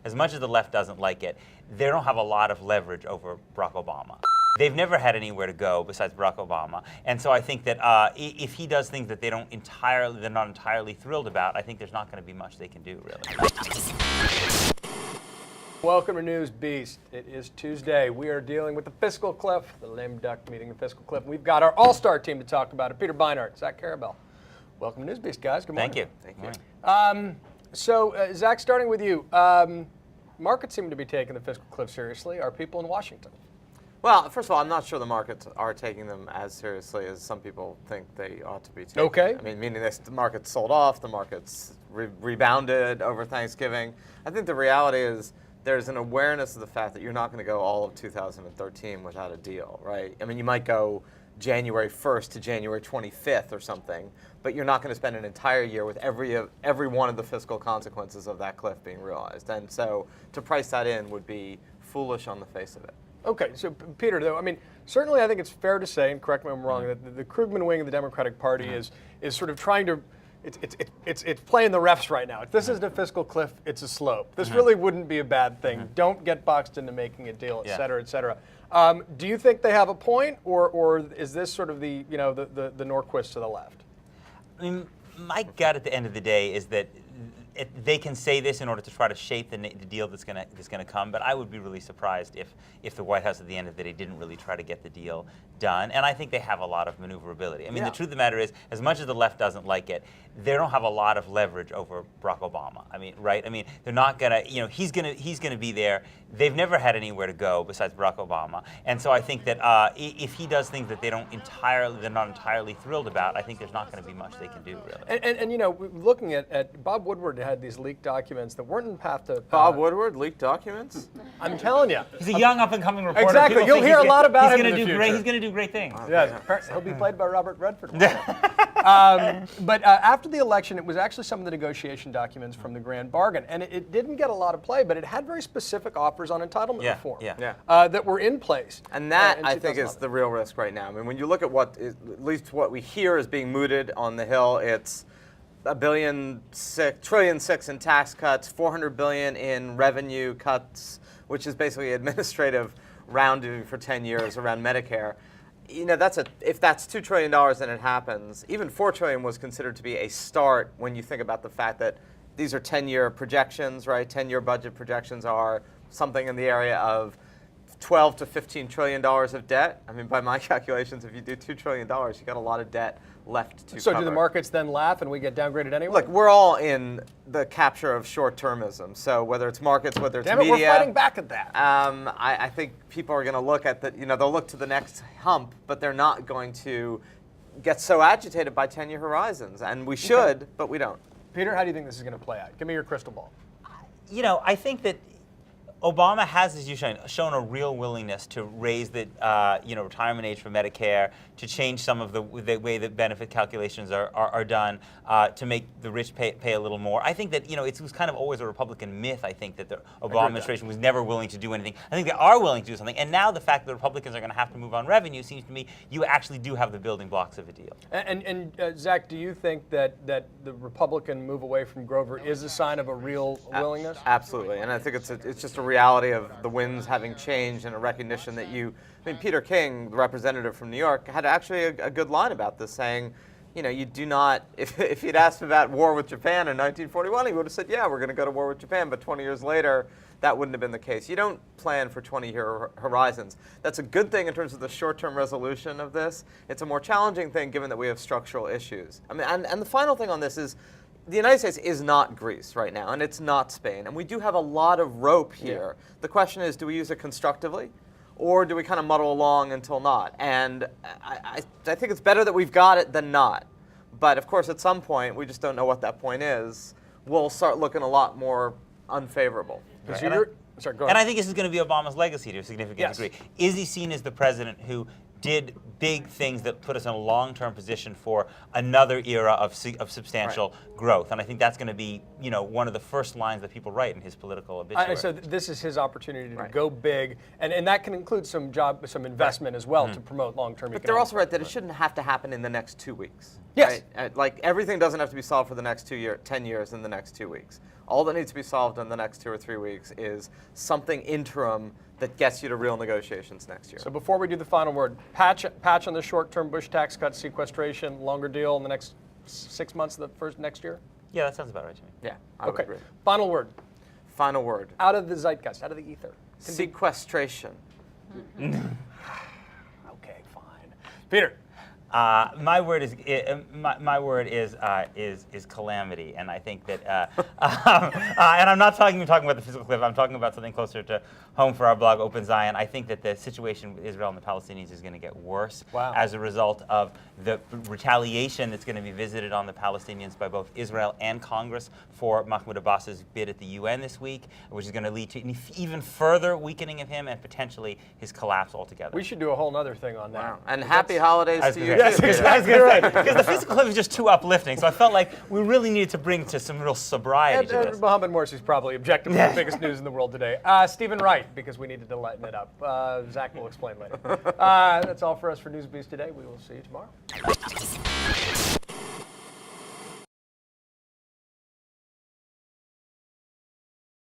as much as the left doesn't like it, they don't have a lot of leverage over Barack Obama. They've never had anywhere to go besides Barack Obama, and so I think that if he does things that they're not entirely thrilled about, I think there's not going to be much they can do, really. Welcome to NewsBeast. It is Tuesday. We are dealing with the fiscal cliff, the lame duck meeting the fiscal cliff. We've got our all-star team to talk about it. Peter Beinart, Zach Karabell. Welcome to NewsBeast, guys. Good morning. Thank you. Thank you. So, Zach, starting with you, markets seem to be taking the fiscal cliff seriously. Are people in Washington? Well, first of all, I'm not sure the markets are taking them as seriously as some people think they ought to be taken. Okay. I mean, meaning the markets sold off, the markets rebounded over Thanksgiving. I think the reality is there's an awareness of the fact that you're not going to go all of 2013 without a deal, right? I mean, you might go January 1st to January 25th or something, but you're not going to spend an entire year with every one of the fiscal consequences of that cliff being realized. And so to price that in would be foolish on the face of it. Okay, so Peter, though, I mean, certainly I think it's fair to say, and correct me if I'm wrong, that the Krugman wing of the Democratic Party is sort of trying to, it's playing the refs right now. If this isn't a fiscal cliff, it's a slope. This really wouldn't be a bad thing. Don't get boxed into making a deal, et cetera, et cetera. Do you think they have a point, or is this sort of the Norquist to the left? I mean, my gut at the end of the day is that they can say this in order to try to shape the deal that's going to come, but I would be really surprised if the White House at the end of the day didn't really try to get the deal done. And I think they have a lot of maneuverability. I mean, the truth of the matter is, as much as the left doesn't like it, they don't have a lot of leverage over Barack Obama. I mean, right? I mean, they're not gonna, he's gonna be there. They've never had anywhere to go besides Barack Obama, and so I think that if he does things that they're not entirely thrilled about, I think there's not going to be much they can do, really. And looking at Bob Woodward had these leaked documents that weren't in path to Bob Woodward leaked documents? I'm telling you, he's a young up-and-coming reporter. Exactly, People you'll think hear a lot about him in the future. He's going to do great things. Yes, he'll be played by Robert Redford. But after the election, it was actually some of the negotiation documents from the Grand Bargain, and it didn't get a lot of play, but it had very specific offers on entitlement reform that were in place. And that, I think, is the real risk right now. I mean, when you look at at least what we hear is being mooted on the Hill, it's $1.6 trillion in tax cuts, $400 billion in revenue cuts, which is basically administrative rounding for 10 years around Medicare. If that's $2 trillion and it happens, even $4 trillion was considered to be a start when you think about the fact that these are 10-year projections, right? 10-year budget projections are something in the area of $12 to $15 trillion of debt. I mean, by my calculations, if you do $2 trillion, you got a lot of debt left to So cover. do the markets then laugh and we get downgraded anyway? Look, we're all in the capture of short-termism. So whether it's markets, whether it's media, we're fighting back at that. I think people are going to look at they'll look to the next hump, but they're not going to get so agitated by 10-year horizons. And we should, but we don't. Peter, how do you think this is going to play out? Give me your crystal ball. I think that Obama has, as you shown a real willingness to raise the retirement age for Medicare, to change some of the way that benefit calculations are done, to make the rich pay a little more. I think that it was kind of always a Republican myth. I think that the Obama administration was never willing to do anything. I think they are willing to do something, and now the fact that the Republicans are going to have to move on revenue seems to me you actually do have the building blocks of a deal. And Zach, do you think that the Republican move away from Grover is a sign of a real willingness? Absolutely, and I think it's just a reality of the winds having changed and a recognition that Peter King, the representative from New York, had actually a good line about this, saying, you do not, if he'd asked about war with Japan in 1941, he would have said, yeah, we're going to go to war with Japan, but 20 years later, that wouldn't have been the case. You don't plan for 20-year horizons. That's a good thing in terms of the short-term resolution of this. It's a more challenging thing given that we have structural issues. I mean, and the final thing on this is, the United States is not Greece right now, and it's not Spain. And we do have a lot of rope here. Yeah. The question is, do we use it constructively, or do we kind of muddle along until not? And I think it's better that we've got it than not. But of course, at some point, we just don't know what that point is. We'll start looking a lot more unfavorable. Right. And I think this is going to be Obama's legacy to a significant degree. Is he seen as the president who did big things that put us in a long-term position for another era of substantial growth? And I think that's going to be, one of the first lines that people write in his political obituary. So this is his opportunity to go big, and that can include some investment as well to promote long-term economic growth. But they're also right that it shouldn't have to happen in the next 2 weeks. Yes. Right? Like everything doesn't have to be solved for the next 10 years in the next 2 weeks. All that needs to be solved in the next 2 or 3 weeks is something interim that gets you to real negotiations next year. So before we do the final word, patch on the short-term Bush tax cut, sequestration, longer deal in the next 6 months of the next year? Yeah, that sounds about right to me. Yeah, I would agree. Final word. Final word. Out of the zeitgeist, out of the ether. Sequestration. Okay, fine. Peter. My word is is calamity, and I think that, and I'm not talking about the physical cliff. I'm talking about something closer to home for our blog, Open Zion. I think that the situation with Israel and the Palestinians is going to get worse as a result of the retaliation that's going to be visited on the Palestinians by both Israel and Congress for Mahmoud Abbas's bid at the UN this week, which is going to lead to an even further weakening of him and potentially his collapse altogether. We should do a whole other thing on that. Wow. And happy holidays to you. Yes, too, exactly Peter. right. Because the physical cliff is just too uplifting, so I felt like we really needed to bring to some real sobriety to this. Mohammed Morsi's probably objectively the biggest news in the world today. Stephen Wright, because we needed to lighten it up. Zach will explain later. That's all for us for NewsBeast today. We will see you tomorrow.